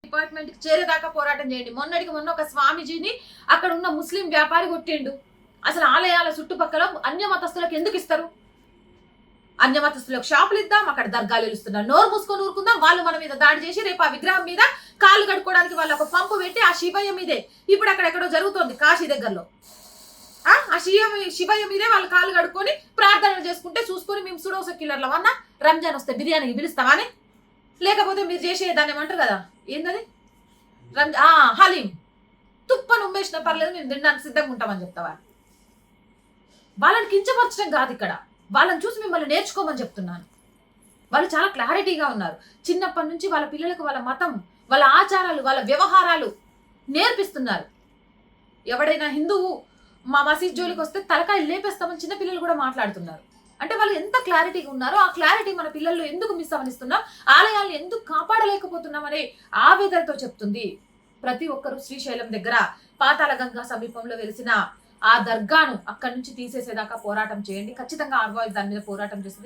Department కి చేరేదాకా పోరాటం చేయండి. మొన్నటికి మొన్న ఒక స్వామీజీని అక్కడ ఉన్న ముస్లిం వ్యాపారి కొట్టిండు. అసలు ఆలయాల చుట్టుపక్కల అన్య మతస్థులకు ఎందుకు ఇస్తారు? అన్య మతస్థులకు షాపులు ఇద్దాం, అక్కడ దర్గాలు వెలుస్తున్నారు, నోరు మూసుకొని ఊరుకుందాం. వాళ్ళు మన మీద దాడి చేసి రేపు ఆ విగ్రహం మీద కాళ్ళు కడుక్కోవడానికి వాళ్ళు ఒక పంపు పెట్టి ఆ శివయ్య మీదే ఇప్పుడు అక్కడెక్కడో జరుగుతోంది కాశీ దగ్గరలో. ఆ శివయ్య మీదే వాళ్ళు కాళ్ళు కడుక్కొని ప్రార్థనలు చేసుకుంటే చూసుకొని మేము సుడోస కిల్లర్లం అన్న రంజాన్ వస్తే బిర్యానీకి పిలుస్తామని, లేకపోతే మీరు చేసే దాన్ని ఏమంటారు కదా, ఏంటది హలీం తుప్పను ఉమ్మేసిన పర్లేదు మేము తినడానికి సిద్ధంగా ఉంటామని చెప్తావా? వాళ్ళని కించపరచడం కాదు ఇక్కడ, వాళ్ళని చూసి మిమ్మల్ని నేర్చుకోమని చెప్తున్నాను. వాళ్ళు చాలా క్లారిటీగా ఉన్నారు. చిన్నప్పటి నుంచి వాళ్ళ పిల్లలకు వాళ్ళ మతం, వాళ్ళ ఆచారాలు, వాళ్ళ వ్యవహారాలు నేర్పిస్తున్నారు. ఎవడైనా హిందువు మా మసీద్ జోలికి వస్తే తలకాయ లేపేస్తామని చిన్న పిల్లలు కూడా మాట్లాడుతున్నారు. అంటే వాళ్ళు ఎంత క్లారిటీగా ఉన్నారో ఆ క్లారిటీ మన పిల్లల్లో ఎందుకు మిస్ అవనిస్తున్నాం, ఆలయాలను ఎందుకు కాపాడలేకపోతున్నాం అనే ఆవేదనతో చెప్తుంది. ప్రతి ఒక్కరూ శ్రీశైలం దగ్గర పాతాళ గంగా సమీపంలో వెలిసిన ఆ దర్గాను అక్కడి నుంచి తీసేసేదాకా పోరాటం చేయండి. ఖచ్చితంగా ఆర్వాయిస్ దాని మీద పోరాటం చేస్తుంది.